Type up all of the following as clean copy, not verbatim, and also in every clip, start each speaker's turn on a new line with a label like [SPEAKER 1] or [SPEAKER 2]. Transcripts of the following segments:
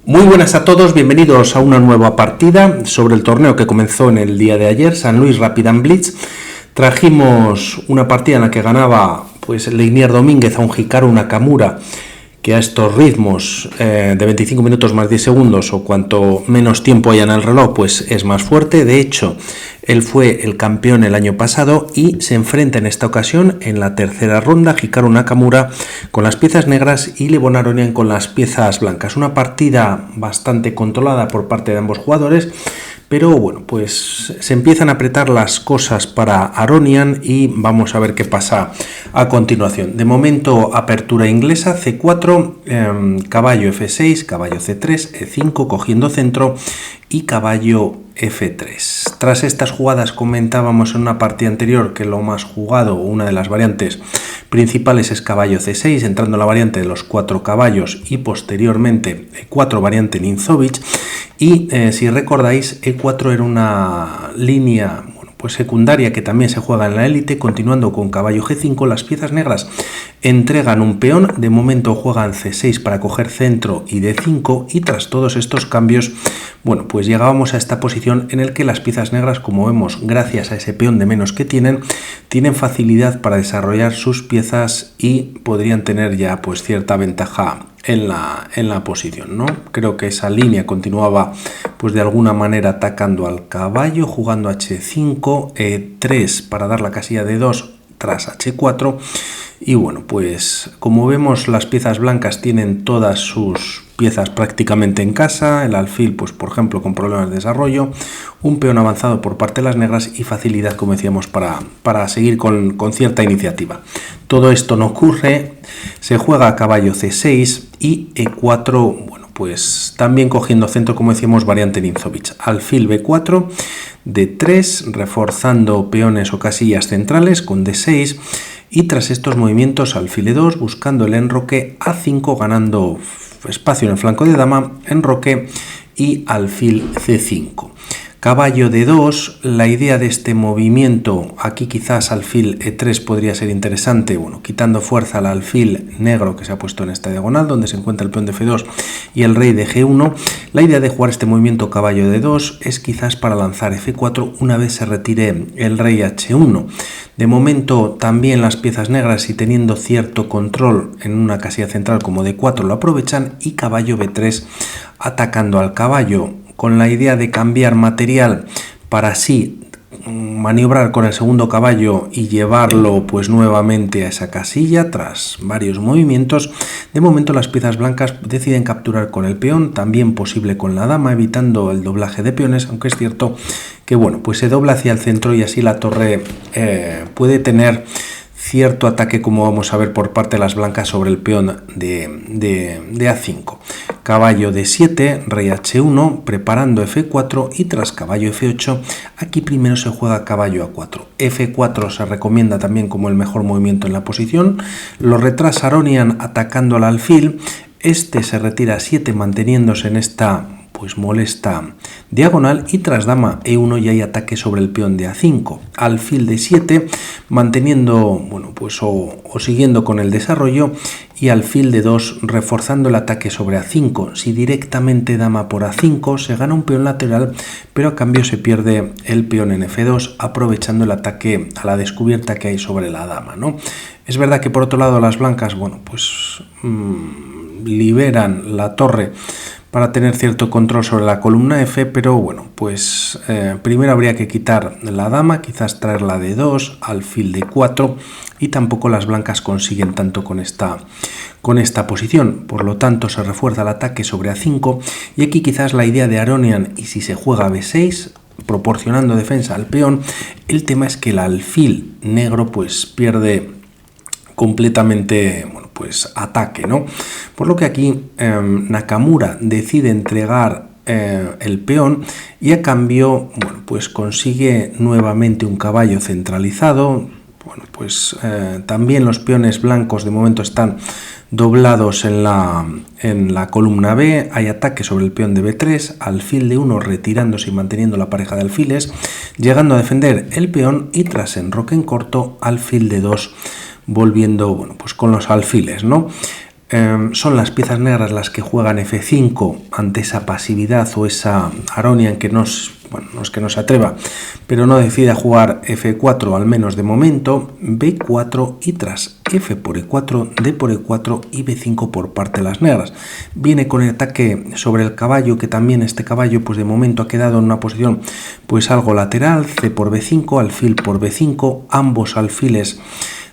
[SPEAKER 1] Muy buenas a todos, bienvenidos a una nueva partida sobre el torneo que comenzó en el día de ayer, San Luis Rapid and Blitz. Trajimos una partida en la que ganaba Leinier Domínguez a un Hikaru Nakamura, que a estos ritmos de 25 minutos más 10 segundos o cuanto menos tiempo haya en el reloj, pues es más fuerte. De hecho, él fue el campeón el año pasado y se enfrenta en esta ocasión en la tercera ronda Hikaru Nakamura con las piezas negras y Levon Aronian con las piezas blancas. Una partida bastante controlada por parte de ambos jugadores, pero bueno, pues se empiezan a apretar las cosas para Aronian y vamos a ver qué pasa a continuación. De momento, apertura inglesa, C4, caballo F6, caballo C3, E5, cogiendo centro y caballo F3. Tras estas jugadas comentábamos en una partida anterior que lo más jugado, una de las variantes principales es caballo C6, entrando en la variante de los 4 caballos y posteriormente E4 variante Ninzovic. Y si recordáis, E4 era una línea secundaria que también se juega en la élite. Continuando con caballo G5, las piezas negras entregan un peón, de momento juegan C6 para coger centro y D5, y tras todos estos cambios, pues llegábamos a esta posición en el que las piezas negras, como vemos, gracias a ese peón de menos que tienen facilidad para desarrollar sus piezas y podrían tener ya cierta ventaja en la posición, ¿no? Creo que esa línea continuaba de alguna manera atacando al caballo, jugando H5, E3 para dar la casilla de 2 tras H4. Y como vemos, las piezas blancas tienen todas sus piezas prácticamente en casa. El alfil, por ejemplo, con problemas de desarrollo, un peón avanzado por parte de las negras y facilidad, como decíamos, para seguir con cierta iniciativa. Todo esto no ocurre, se juega a caballo C6 y E4, también cogiendo centro, como decíamos, variante Ninzovic. Alfil B4, D3, reforzando peones o casillas centrales con D6, y tras estos movimientos alfil E2, buscando el enroque, A5, ganando espacio en el flanco de dama, enroque y alfil C5. Caballo D2, la idea de este movimiento, aquí quizás alfil E3 podría ser interesante, quitando fuerza al alfil negro que se ha puesto en esta diagonal, donde se encuentra el peón de F2 y el rey de G1. La idea de jugar este movimiento caballo D2 es quizás para lanzar F4 una vez se retire el rey H1. De momento, también las piezas negras, y teniendo cierto control en una casilla central como D4, lo aprovechan, y caballo B3 atacando al caballo, con la idea de cambiar material para así maniobrar con el segundo caballo y llevarlo nuevamente a esa casilla tras varios movimientos. De momento las piezas blancas deciden capturar con el peón, también posible con la dama, evitando el doblaje de peones, aunque es cierto que se dobla hacia el centro y así la torre puede tener cierto ataque, como vamos a ver, por parte de las blancas sobre el peón de A5. Caballo D7, rey H1, preparando F4 y tras caballo F8, aquí primero se juega caballo A4. F4 se recomienda también como el mejor movimiento en la posición, lo retrasa Aronian atacando al alfil, este se retira a 7 manteniéndose en esta molesta diagonal, y tras dama E1 ya hay ataque sobre el peón de A5. Alfil de 7 manteniendo o siguiendo con el desarrollo, y alfil de 2 reforzando el ataque sobre A5. Si directamente dama por A5 se gana un peón lateral, pero a cambio se pierde el peón en F2, aprovechando el ataque a la descubierta que hay sobre la dama, ¿no? Es verdad que por otro lado las blancas liberan la torre para tener cierto control sobre la columna F, pero primero habría que quitar la dama, quizás traerla de 2, alfil de 4, y tampoco las blancas consiguen tanto con esta posición. Por lo tanto, se refuerza el ataque sobre A5, y aquí quizás la idea de Aronian, y si se juega B6, proporcionando defensa al peón, el tema es que el alfil negro pierde completamente ataque, ¿no? Por lo que aquí Nakamura decide entregar el peón, y a cambio consigue nuevamente un caballo centralizado. También los peones blancos de momento están doblados en la columna B, hay ataque sobre el peón de B3, alfil de 1 retirándose y manteniendo la pareja de alfiles, llegando a defender el peón, y tras enroque en corto, alfil de 2 volviendo con los alfiles, ¿no? son las piezas negras las que juegan F5 ante esa pasividad o esa Aronian que no es que no se atreva, pero no decide jugar F4 al menos de momento, B4 y tras F por E4, D por E4 y B5 por parte de las negras. Viene con el ataque sobre el caballo, que también este caballo pues de momento ha quedado en una posición pues algo lateral, C por B5, alfil por B5, ambos alfiles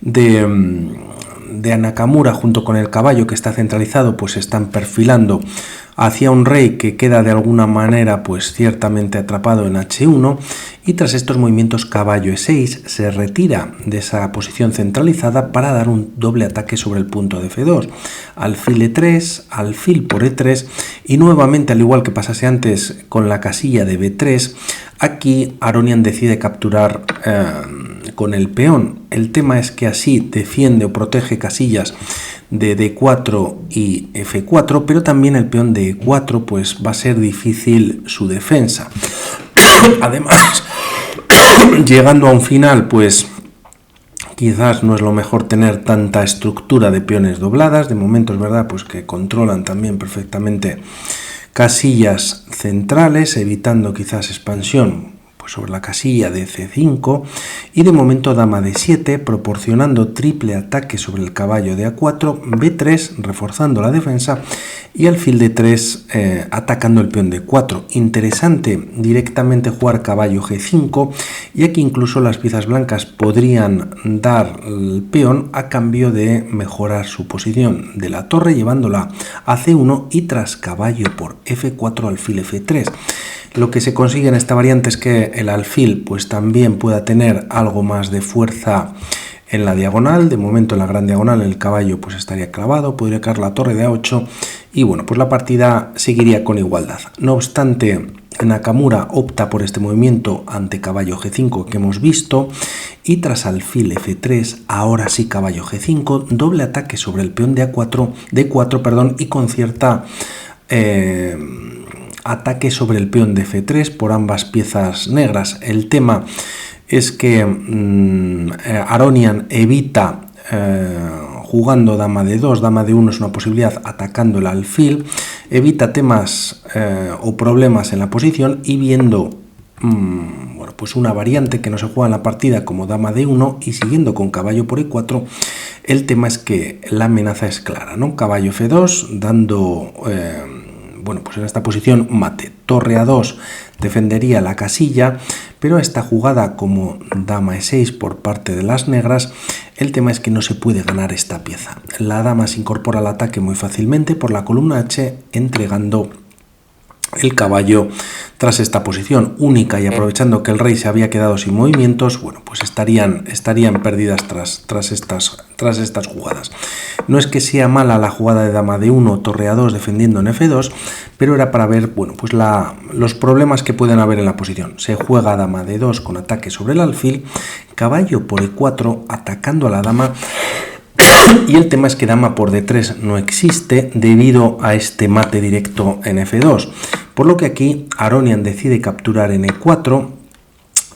[SPEAKER 1] de Nakamura junto con el caballo que está centralizado pues están perfilando hacia un rey que queda de alguna manera pues ciertamente atrapado en H1, y tras estos movimientos caballo E6 se retira de esa posición centralizada para dar un doble ataque sobre el punto de F2, alfil E3, alfil por E3 y nuevamente, al igual que pasase antes con la casilla de B3, aquí Aronian decide capturar con el peón. El tema es que así defiende o protege casillas de D4 y F4, pero también el peón de E4 pues va a ser difícil su defensa. Además, llegando a un final pues quizás no es lo mejor tener tanta estructura de peones dobladas. De momento es verdad pues que controlan también perfectamente casillas centrales, evitando quizás expansión pues sobre la casilla de C5, y de momento dama de 7 proporcionando triple ataque sobre el caballo de A4, B3 reforzando la defensa y alfil de 3 atacando el peón de 4. Interesante directamente jugar caballo G5, y aquí incluso las piezas blancas podrían dar el peón a cambio de mejorar su posición de la torre llevándola a C1 y tras caballo por F4 alfil F3. Lo que se consigue en esta variante es que el alfil pues también pueda tener algo más de fuerza en la diagonal. De momento en la gran diagonal el caballo pues estaría clavado, podría caer la torre de A8 y bueno, pues la partida seguiría con igualdad. No obstante, Nakamura opta por este movimiento ante caballo G5 que hemos visto, y tras alfil F3, ahora sí caballo G5, doble ataque sobre el peón de D4 y con cierta ataque sobre el peón de F3 por ambas piezas negras. El tema es que Aronian evita jugando dama de 2, dama de 1 es una posibilidad atacando el alfil, evita temas o problemas en la posición, y viendo bueno, pues una variante que no se juega en la partida como dama de 1 y siguiendo con caballo por E4, el tema es que la amenaza es clara, ¿no? Caballo F2 dando bueno, pues en esta posición mate, torre A2 defendería la casilla, pero esta jugada como dama E6 por parte de las negras, el tema es que no se puede ganar esta pieza. La dama se incorpora al ataque muy fácilmente por la columna H, entregando el caballo tras esta posición única, y aprovechando que el rey se había quedado sin movimientos, bueno, pues estarían perdidas tras estas jugadas. No es que sea mala la jugada de dama de 1, torre A2 defendiendo en F2, pero era para ver, bueno, pues los problemas que pueden haber en la posición. Se juega dama de 2 con ataque sobre el alfil, caballo por E4 atacando a la dama, y el tema es que dama por D3 no existe debido a este mate directo en F2, por lo que aquí Aronian decide capturar en E4,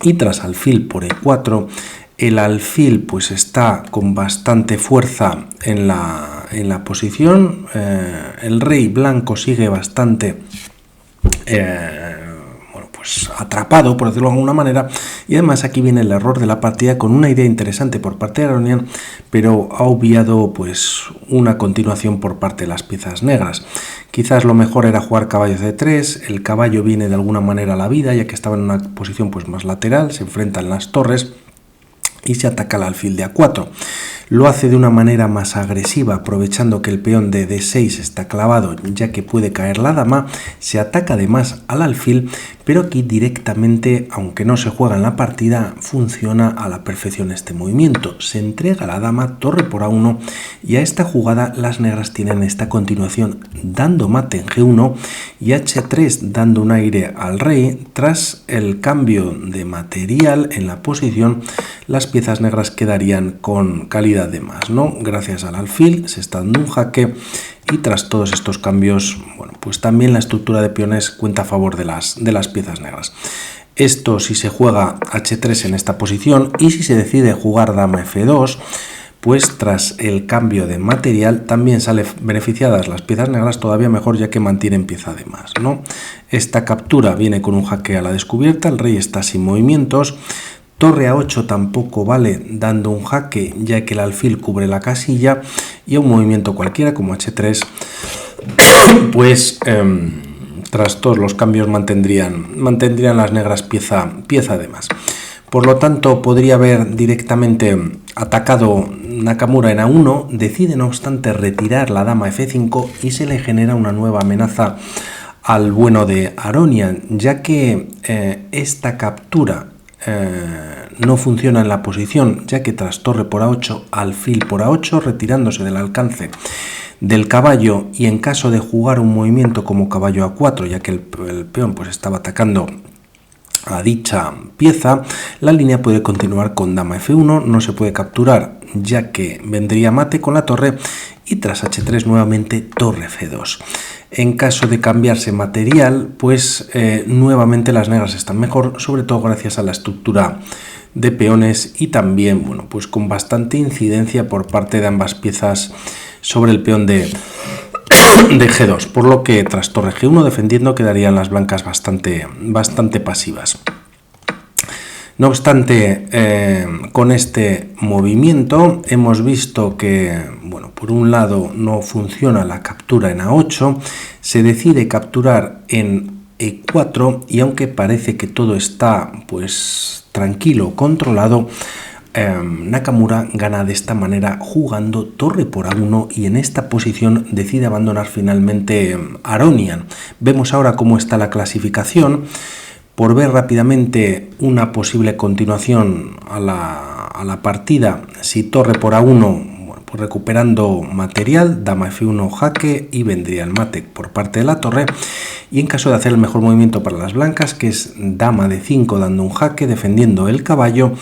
[SPEAKER 1] y tras alfil por E4 el alfil pues está con bastante fuerza en la posición. El rey blanco sigue bastante atrapado, por decirlo de alguna manera, y además aquí viene el error de la partida con una idea interesante por parte de Aronian, pero ha obviado pues una continuación por parte de las piezas negras. Quizás lo mejor era jugar caballo C3, el caballo viene de alguna manera a la vida ya que estaba en una posición pues más lateral, se enfrentan las torres y se ataca al alfil de A4. Lo hace de una manera más agresiva, aprovechando que el peón de D6 está clavado, ya que puede caer la dama. Se ataca además al alfil, pero aquí directamente, aunque no se juega en la partida, funciona a la perfección este movimiento. Se entrega la dama, torre por A1, y a esta jugada las negras tienen esta continuación dando mate en G1 y H3 dando un aire al rey. Tras el cambio de material en la posición, las piezas negras quedarían con calidad de más, ¿no? Gracias al alfil se está dando un jaque, y tras todos estos cambios, bueno, pues también la estructura de peones cuenta a favor de las piezas negras. Esto si se juega H3 en esta posición, y si se decide jugar dama F2, pues tras el cambio de material también salen beneficiadas las piezas negras, todavía mejor ya que mantienen pieza de más, ¿no? Esta captura viene con un jaque a la descubierta, el rey está sin movimientos, torre A8 tampoco vale dando un jaque ya que el alfil cubre la casilla, y a un movimiento cualquiera como H3 pues tras todos los cambios mantendrían las negras pieza de más. Por lo tanto, podría haber directamente atacado Nakamura en A1, decide no obstante retirar la dama F5 y se le genera una nueva amenaza al bueno de Aronian, ya que esta captura no funciona en la posición, ya que tras torre por A8, alfil por A8, retirándose del alcance del caballo, y en caso de jugar un movimiento como caballo A4, ya que el peón pues estaba atacando a dicha pieza, la línea puede continuar con dama F1, no se puede capturar ya que vendría mate con la torre, y tras H3 nuevamente torre F2. En caso de cambiarse material, pues nuevamente las negras están mejor, sobre todo gracias a la estructura de peones y también, bueno, pues con bastante incidencia por parte de ambas piezas sobre el peón de G2, por lo que tras torre G1 defendiendo quedarían las blancas bastante pasivas. No obstante, con este movimiento hemos visto que, bueno, por un lado no funciona la captura en A8, se decide capturar en E4, y aunque parece que todo está pues tranquilo, controlado, Nakamura gana de esta manera jugando torre por A1, y en esta posición decide abandonar finalmente Aronian. Vemos ahora cómo está la clasificación. Por ver rápidamente una posible continuación a la partida, si torre por A1, bueno, pues recuperando material, dama F1 jaque y vendría el mate por parte de la torre, y en caso de hacer el mejor movimiento para las blancas, que es dama D5 dando un jaque, defendiendo el caballo,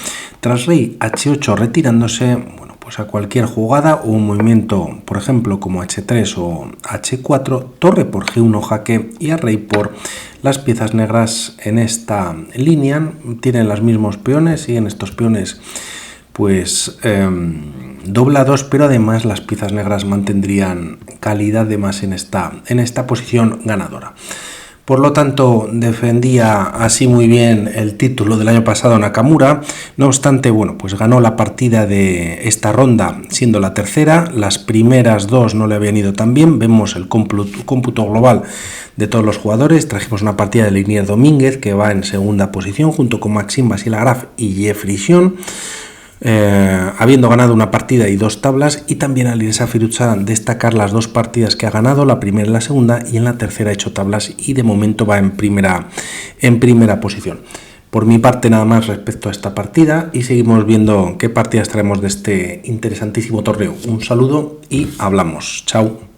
[SPEAKER 1] tras rey H8 retirándose, bueno, pues a cualquier jugada o un movimiento, por ejemplo, como H3 o H4, torre por G1 jaque, y a rey por las piezas negras en esta línea tienen los mismos peones, y en estos peones pues doblados, pero además las piezas negras mantendrían calidad de más en esta posición ganadora. Por lo tanto, defendía así muy bien el título del año pasado Nakamura. No obstante, bueno, pues ganó la partida de esta ronda siendo la tercera. Las primeras dos no le habían ido tan bien. Vemos el cómputo global de todos los jugadores. Trajimos una partida de Leinier Domínguez, que va en segunda posición, junto con Maxime Basil-Agraf y Jeffrey Sion, habiendo ganado una partida y dos tablas, y también a Lisa Firuchan destacar las dos partidas que ha ganado, la primera y la segunda, y en la tercera ha hecho tablas y de momento va en primera posición. Por mi parte nada más respecto a esta partida, y seguimos viendo qué partidas traemos de este interesantísimo torneo. Un saludo y hablamos. Chao.